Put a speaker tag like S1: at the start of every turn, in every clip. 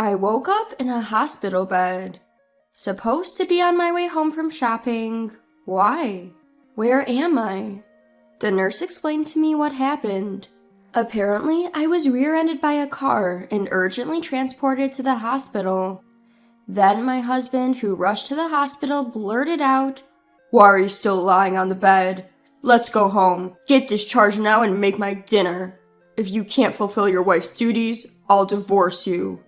S1: I woke up in a hospital bed. Supposed to be on my way home from shopping. Why? Where am I? The nurse explained to me what happened. Apparently, I was rear-ended by a car and urgently transported to the hospital. Then my husband, who rushed to the hospital, blurted out, "Why are you still lying on the bed? Let's go home. Get discharged now and make my dinner. If you can't fulfill your wife's duties, I'll divorce you."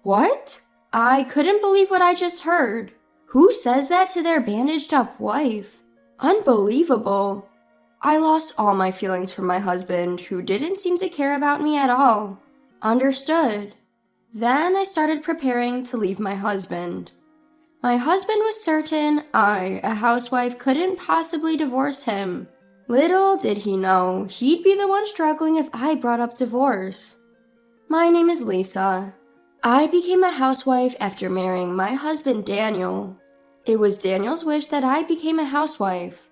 S1: What? I couldn't believe what I just heard. Who says that to their bandaged-up wife? Unbelievable. I lost all my feelings for my husband, who didn't seem to care about me at all. Understood. Then I started preparing to leave my husband. My husband was certain I, a housewife, couldn't possibly divorce him. Little did he know he'd be the one struggling if I brought up divorce. My name is Lisa. I became a housewife after marrying my husband Daniel. It was Daniel's wish that I became a housewife.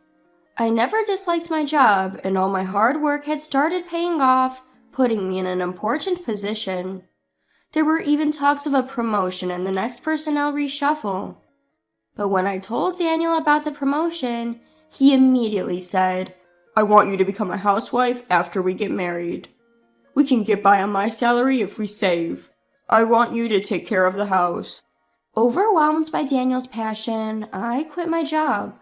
S1: I never disliked my job, and all my hard work had started paying off, putting me in an important position. There were even talks of a promotion and the next personnel reshuffle. But when I told Daniel about the promotion, he immediately said, "I want you to become a housewife after we get married. We can get by on my salary if we save. I want you to take care of the house." Overwhelmed by Daniel's passion, I quit my job.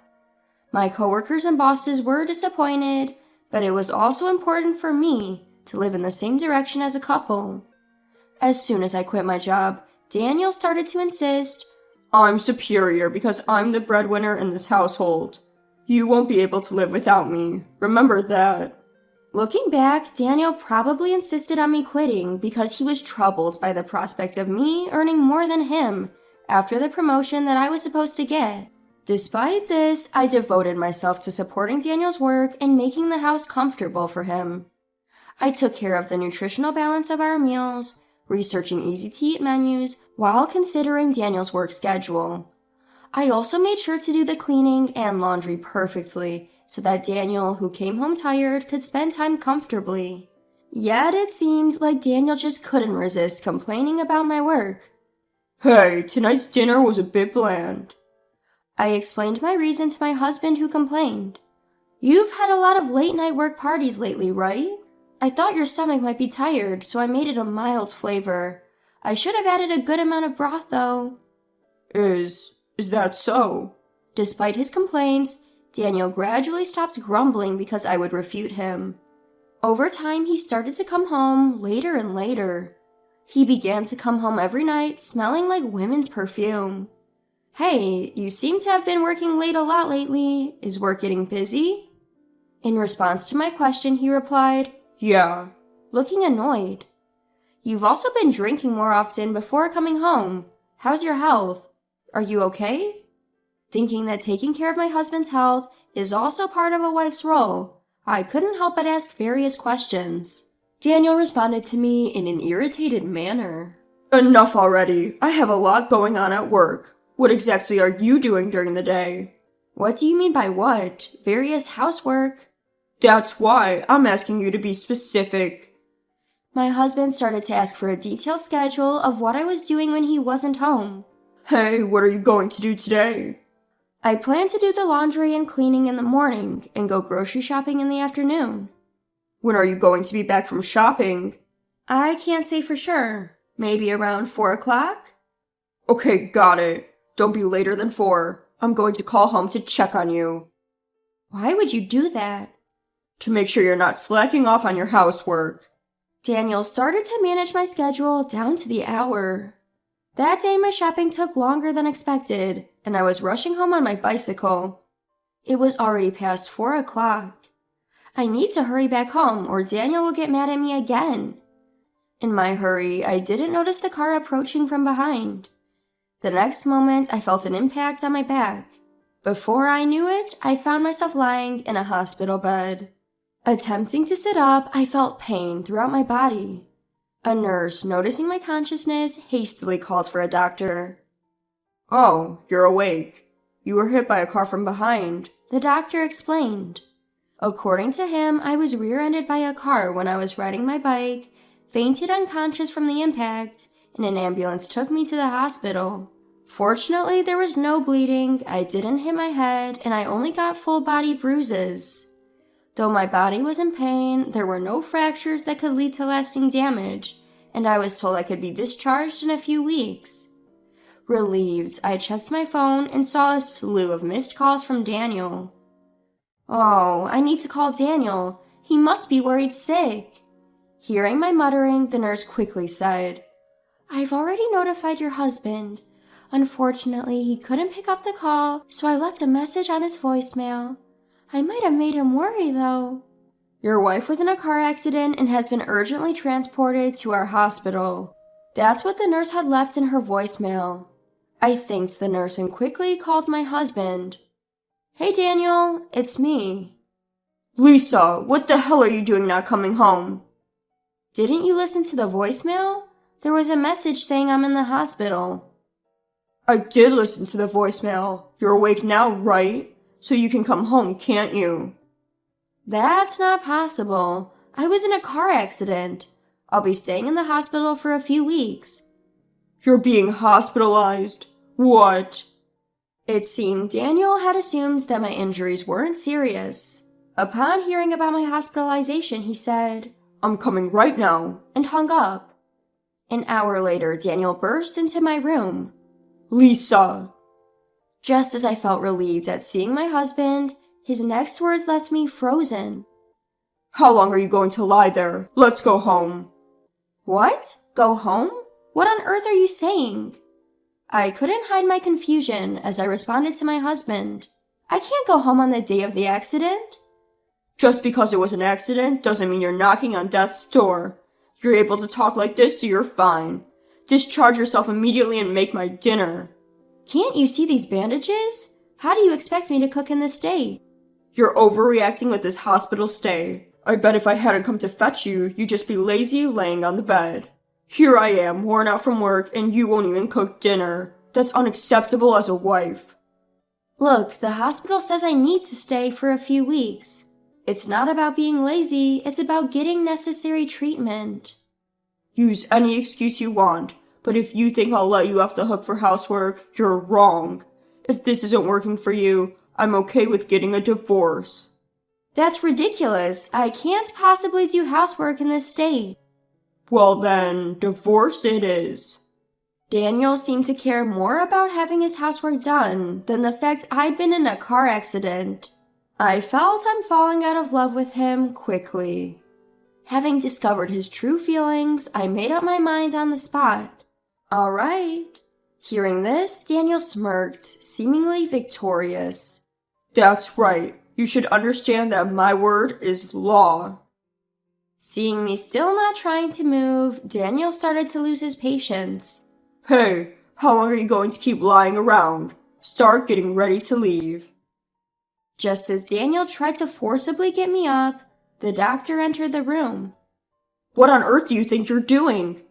S1: My coworkers and bosses were disappointed, but it was also important for me to live in the same direction as a couple. As soon as I quit my job, Daniel started to insist, "I'm superior because I'm the breadwinner in this household. You won't be able to live without me. Remember that." Looking back, Daniel probably insisted on me quitting because he was troubled by the prospect of me earning more than him after the promotion that I was supposed to get. Despite this, I devoted myself to supporting Daniel's work and making the house comfortable for him. I took care of the nutritional balance of our meals, researching easy-to-eat menus while considering Daniel's work schedule. I also made sure to do the cleaning and laundry perfectly so that Daniel, who came home tired, could spend time comfortably. Yet it seemed like Daniel just couldn't resist complaining about my work. "Hey, tonight's dinner was a bit bland." I explained my reason to my husband, who complained. "You've had a lot of late-night work parties lately, right? I thought your stomach might be tired, so I made it a mild flavor. I should have added a good amount of broth, though." Is that so?" Despite his complaints, Daniel gradually stopped grumbling because I would refute him. Over time, he started to come home later and later. He began to come home every night smelling like women's perfume. "Hey, you seem to have been working late a lot lately. Is work getting busy?" In response to my question, he replied, "Yeah," looking annoyed. "You've also been drinking more often before coming home. How's your health? Are you okay?" Thinking that taking care of my husband's health is also part of a wife's role, I couldn't help but ask various questions. Daniel responded to me in an irritated manner. "Enough already. I have a lot going on at work. What exactly are you doing during the day?" "What do you mean by what? Various housework?" "That's why I'm asking you to be specific." My husband started to ask for a detailed schedule of what I was doing when he wasn't home. "Hey, what are you going to do today?" "I plan to do the laundry and cleaning in the morning and go grocery shopping in the afternoon." "When are you going to be back from shopping?" "I can't say for sure. Maybe around 4 o'clock?" "Okay, got it. Don't be later than 4. I'm going to call home to check on you." "Why would you do that?" "To make sure you're not slacking off on your housework." Daniel started to manage my schedule down to the hour. That day, my shopping took longer than expected, and I was rushing home on my bicycle. It was already past 4 o'clock. I need to hurry back home, or Daniel will get mad at me again. In my hurry, I didn't notice the car approaching from behind. The next moment, I felt an impact on my back. Before I knew it, I found myself lying in a hospital bed. Attempting to sit up, I felt pain throughout my body. A nurse, noticing my consciousness, hastily called for a doctor. "Oh, you're awake. You were hit by a car from behind," the doctor explained. According to him, I was rear-ended by a car when I was riding my bike, fainted unconscious from the impact, and an ambulance took me to the hospital. Fortunately, there was no bleeding, I didn't hit my head, and I only got full-body bruises. Though my body was in pain, there were no fractures that could lead to lasting damage, and I was told I could be discharged in a few weeks. Relieved, I checked my phone and saw a slew of missed calls from Daniel. Oh, I need to call Daniel. He must be worried sick. Hearing my muttering, the nurse quickly said, I've already notified your husband. Unfortunately, he couldn't pick up the call, so I left a message on his voicemail. I might have made him worry, though. Your wife was in a car accident and has been urgently transported to our hospital. That's what the nurse had left in her voicemail. I thanked the nurse and quickly called my husband. Hey, Daniel, it's me. Lisa, what the hell are you doing not coming home? Didn't you listen to the voicemail? There was a message saying I'm in the hospital. I did listen to the voicemail. You're awake now, right? So you can come home, can't you? That's not possible. I was in a car accident. I'll be staying in the hospital for a few weeks. You're being hospitalized? What? It seemed Daniel had assumed that my injuries weren't serious. Upon hearing about my hospitalization, he said, I'm coming right now, and hung up. An hour later, Daniel burst into my room. Lisa! Just as I felt relieved at seeing my husband, his next words left me frozen. How long are you going to lie there? Let's go home. What? Go home? What on earth are you saying? I couldn't hide my confusion as I responded to my husband. I can't go home on the day of the accident. Just because it was an accident doesn't mean you're knocking on death's door. You're able to talk like this, so you're fine. Discharge yourself immediately and make my dinner. Can't you see these bandages? How do you expect me to cook in this state? You're overreacting with this hospital stay. I bet if I hadn't come to fetch you, you'd just be lazy laying on the bed. Here I am, worn out from work, and you won't even cook dinner. That's unacceptable as a wife. Look, the hospital says I need to stay for a few weeks. It's not about being lazy, it's about getting necessary treatment. Use any excuse you want, but if you think I'll let you off the hook for housework, you're wrong. If this isn't working for you, I'm okay with getting a divorce. That's ridiculous. I can't possibly do housework in this state. Well then, divorce it is. Daniel seemed to care more about having his housework done than the fact I'd been in a car accident. I felt I'm falling out of love with him quickly. Having discovered his true feelings, I made up my mind on the spot. All right. Hearing this, Daniel smirked, seemingly victorious. That's right. You should understand that my word is law. Seeing me still not trying to move, Daniel started to lose his patience. Hey, how long are you going to keep lying around? Start getting ready to leave. Just as Daniel tried to forcibly get me up, the doctor entered the room. What on earth do you think you're doing?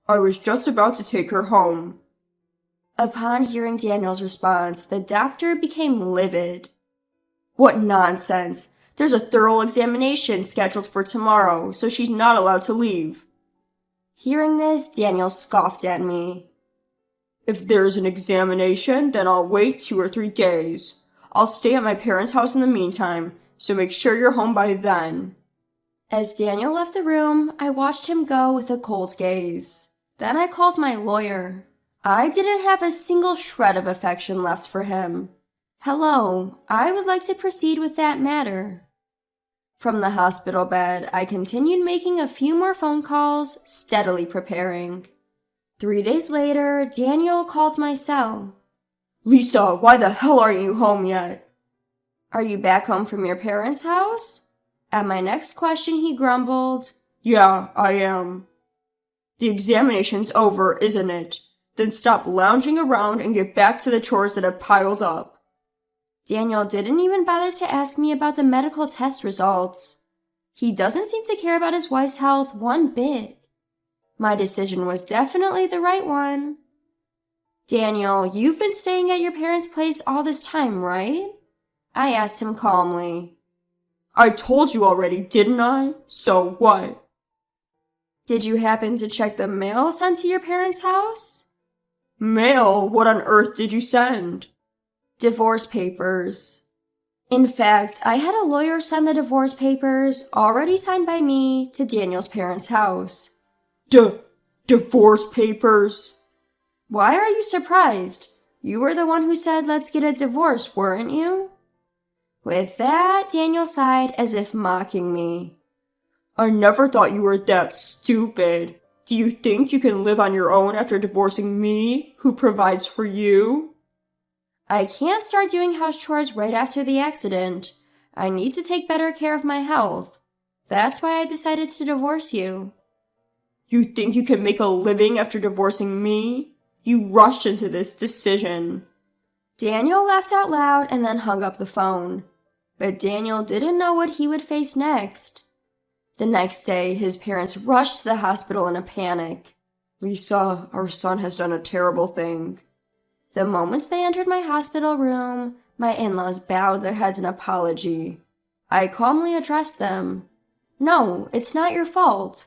S1: I was just about to take her home. Upon hearing Daniel's response, the doctor became livid. What nonsense! There's a thorough examination scheduled for tomorrow, so she's not allowed to leave. Hearing this, Daniel scoffed at me. If there's an examination, then I'll wait 2 or 3 days. I'll stay at my parents' house in the meantime, so make sure you're home by then. As Daniel left the room, I watched him go with a cold gaze. Then I called my lawyer. I didn't have a single shred of affection left for him. Hello, I would like to proceed with that matter. From the hospital bed, I continued making a few more phone calls, steadily preparing. 3 days later, Daniel called my cell. Lisa, why the hell aren't you home yet? Are you back home from your parents' house? At my next question, he grumbled. Yeah, I am. The examination's over, isn't it? Then stop lounging around and get back to the chores that have piled up. Daniel didn't even bother to ask me about the medical test results. He doesn't seem to care about his wife's health one bit. My decision was definitely the right one. Daniel, you've been staying at your parents' place all this time, right? I asked him calmly. I told you already, didn't I? So what? Did you happen to check the mail sent to your parents' house?
S2: Mail? What on earth did you send?
S1: Divorce papers. In fact, I had a lawyer send the divorce papers, already signed by me, to Daniel's parents' house.
S2: Divorce papers?
S1: Why are you surprised? You were the one who said let's get a divorce, weren't you? With that, Daniel sighed as if mocking me.
S2: I never thought you were that stupid. Do you think you can live on your own after divorcing me, who provides for you?
S1: I can't start doing house chores right after the accident. I need to take better care of my health. That's why I decided to divorce you.
S2: You think you can make a living after divorcing me? You rushed into this decision.
S1: Daniel laughed out loud and then hung up the phone. But Daniel didn't know what he would face next. The next day, his parents rushed to the hospital in a panic.
S2: Lisa, our son has done a terrible thing.
S1: The moment they entered my hospital room, my in-laws bowed their heads in apology. I calmly addressed them. No, it's not your fault.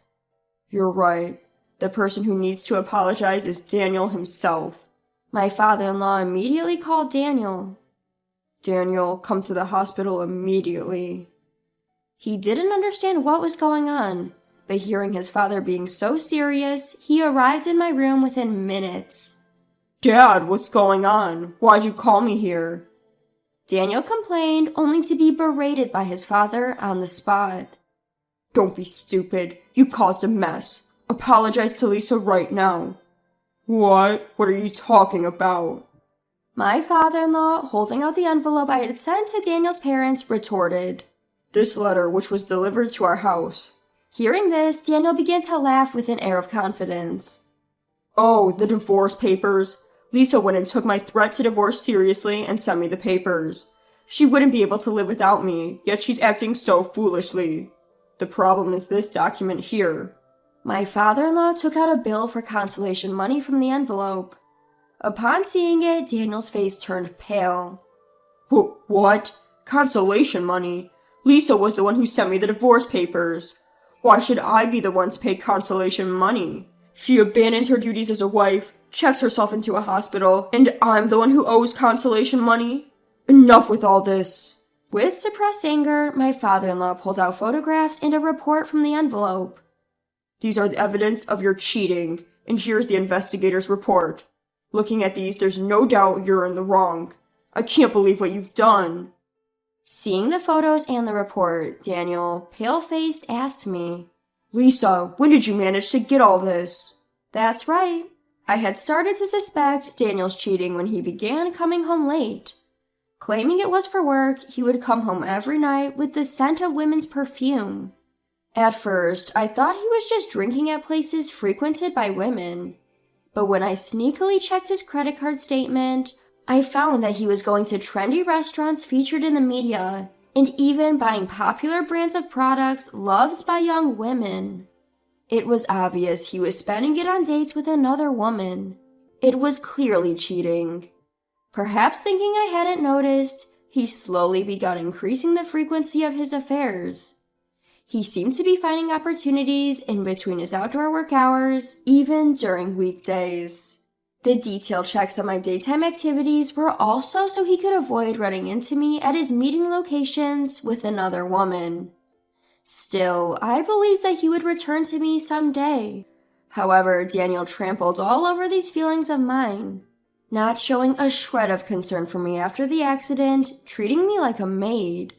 S2: You're right. The person who needs to apologize is Daniel himself.
S1: My father-in-law immediately called Daniel.
S2: Daniel, come to the hospital immediately.
S1: He didn't understand what was going on, but hearing his father being so serious, he arrived in my room within minutes.
S2: Dad, what's going on? Why'd you call me here?
S1: Daniel complained, only to be berated by his father on the spot.
S2: Don't be stupid. You caused a mess. Apologize to Lisa right now. What? What are you talking about?
S1: My father-in-law, holding out the envelope I had sent to Daniel's parents, retorted.
S2: This letter, which was delivered to our house.
S1: Hearing this, Daniel began to laugh with an air of confidence.
S2: Oh, the divorce papers. Lisa went and took my threat to divorce seriously and sent me the papers. She wouldn't be able to live without me, yet she's acting so foolishly. The problem is this document here.
S1: My father-in-law took out a bill for consolation money from the envelope. Upon seeing it, Daniel's face turned pale.
S2: What? Consolation money? Lisa was the one who sent me the divorce papers. Why should I be the one to pay consolation money? She abandoned her duties as a wife, checks herself into a hospital, and I'm the one who owes consolation money? Enough with all this.
S1: With suppressed anger, my father-in-law pulled out photographs and a report from the envelope.
S2: These are the evidence of your cheating, and here's the investigator's report. Looking at these, there's no doubt you're in the wrong. I can't believe what you've done.
S1: Seeing the photos and the report, Daniel, pale-faced, asked me,
S2: Lisa, when did you manage to get all this?
S1: That's right. I had started to suspect Daniel's cheating when he began coming home late. Claiming it was for work, he would come home every night with the scent of women's perfume. At first, I thought he was just drinking at places frequented by women. But when I sneakily checked his credit card statement, I found that he was going to trendy restaurants featured in the media, and even buying popular brands of products loved by young women. It was obvious he was spending it on dates with another woman. It was clearly cheating. Perhaps thinking I hadn't noticed, he slowly began increasing the frequency of his affairs. He seemed to be finding opportunities in between his outdoor work hours, even during weekdays. The detailed checks on my daytime activities were also so he could avoid running into me at his meeting locations with another woman. Still, I believed that he would return to me someday. However, Daniel trampled all over these feelings of mine, not showing a shred of concern for me after the accident, treating me like a maid.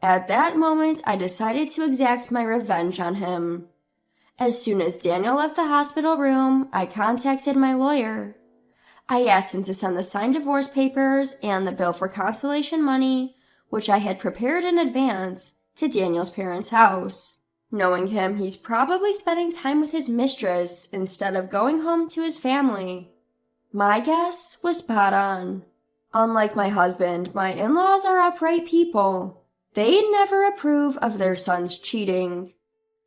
S1: At that moment, I decided to exact my revenge on him. As soon as Daniel left the hospital room, I contacted my lawyer. I asked him to send the signed divorce papers and the bill for consolation money, which I had prepared in advance, to Daniel's parents' house. Knowing him, he's probably spending time with his mistress instead of going home to his family. My guess was spot on. Unlike my husband, my in-laws are upright people. They'd never approve of their son's cheating.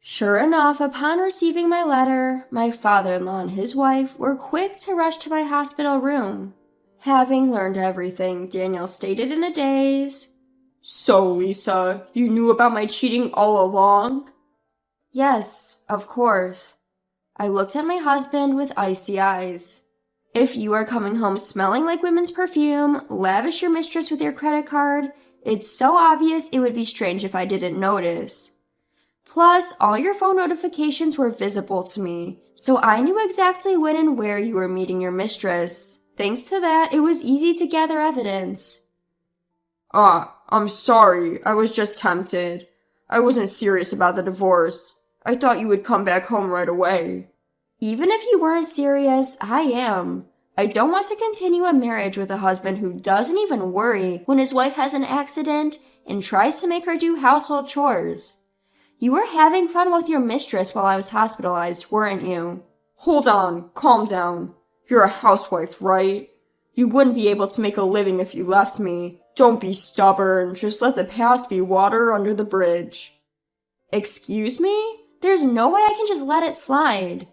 S1: Sure enough, upon receiving my letter, my father-in-law and his wife were quick to rush to my hospital room. Having learned everything, Daniel stated in a daze,
S2: So, Lisa, you knew about my cheating all along?
S1: Yes, of course. I looked at my husband with icy eyes. If you are coming home smelling like women's perfume, lavish your mistress with your credit card, it's so obvious it would be strange if I didn't notice. Plus, all your phone notifications were visible to me, so I knew exactly when and where you were meeting your mistress. Thanks to that, it was easy to gather evidence.
S2: I'm sorry. I was just tempted. I wasn't serious about the divorce. I thought you would come back home right away.
S1: Even if you weren't serious, I am. I don't want to continue a marriage with a husband who doesn't even worry when his wife has an accident and tries to make her do household chores. You were having fun with your mistress while I was hospitalized, weren't you?
S2: Hold on, calm down. You're a housewife, right? You wouldn't be able to make a living if you left me. Don't be stubborn, just let the past be water under the bridge.
S1: Excuse me? There's no way I can just let it slide.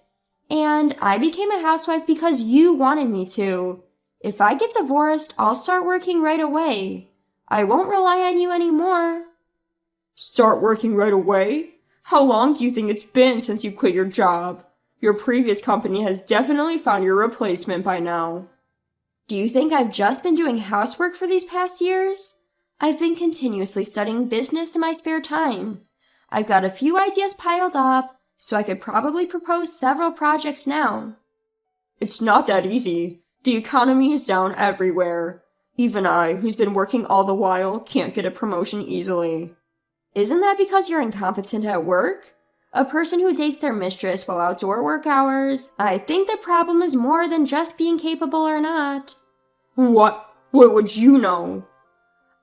S1: And I became a housewife because you wanted me to. If I get divorced, I'll start working right away. I won't rely on you anymore.
S2: Start working right away? How long do you think it's been since you quit your job? Your previous company has definitely found your replacement by now.
S1: Do you think I've just been doing housework for these past years? I've been continuously studying business in my spare time. I've got a few ideas piled up, so I could probably propose several projects now.
S2: It's not that easy. The economy is down everywhere. Even I, who's been working all the while, can't get a promotion easily.
S1: Isn't that because you're incompetent at work? A person who dates their mistress while outdoor work hours, I think the problem is more than just being capable or not.
S2: What? What would you know?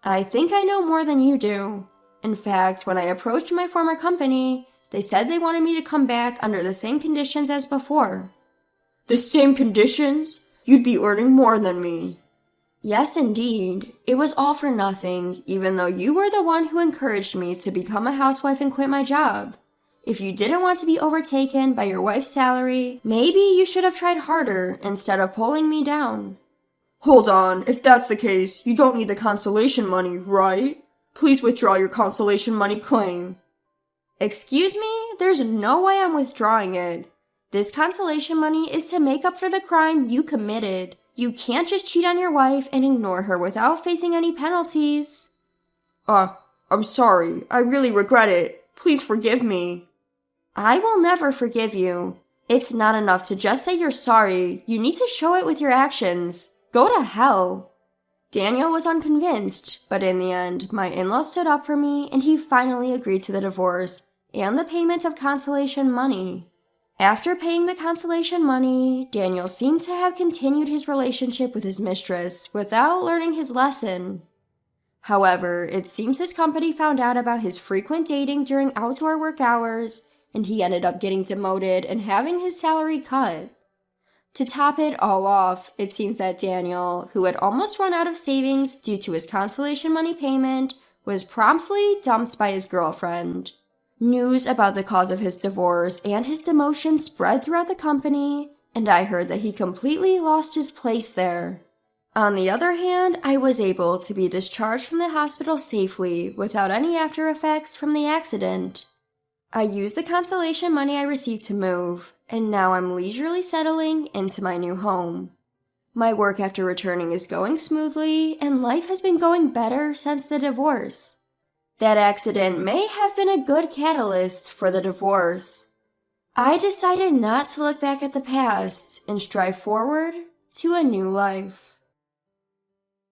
S1: I think I know more than you do. In fact, when I approached my former company, they said they wanted me to come back under the same conditions as before.
S2: The same conditions? You'd be earning more than me.
S1: Yes, indeed. It was all for nothing, even though you were the one who encouraged me to become a housewife and quit my job. If you didn't want to be overtaken by your wife's salary, maybe you should have tried harder instead of pulling me down.
S2: Hold on, if that's the case, you don't need the consolation money, right? Please withdraw your consolation money claim.
S1: Excuse me? There's no way I'm withdrawing it. This consolation money is to make up for the crime you committed. You can't just cheat on your wife and ignore her without facing any penalties.
S2: I'm sorry. I really regret it. Please forgive me.
S1: I will never forgive you. It's not enough to just say you're sorry. You need to show it with your actions. Go to hell. Daniel was unconvinced, but in the end, my in-laws stood up for me and he finally agreed to the divorce and the payment of consolation money. After paying the consolation money, Daniel seemed to have continued his relationship with his mistress without learning his lesson. However, it seems his company found out about his frequent dating during outdoor work hours, and he ended up getting demoted and having his salary cut. To top it all off, it seems that Daniel, who had almost run out of savings due to his consolation money payment, was promptly dumped by his girlfriend. News about the cause of his divorce and his demotion spread throughout the company, and I heard that he completely lost his place there. On the other hand, I was able to be discharged from the hospital safely without any after effects from the accident. I used the consolation money I received to move, and now I'm leisurely settling into my new home. My work after returning is going smoothly, and life has been going better since the divorce. That accident may have been a good catalyst for the divorce. I decided not to look back at the past and strive forward to a new life.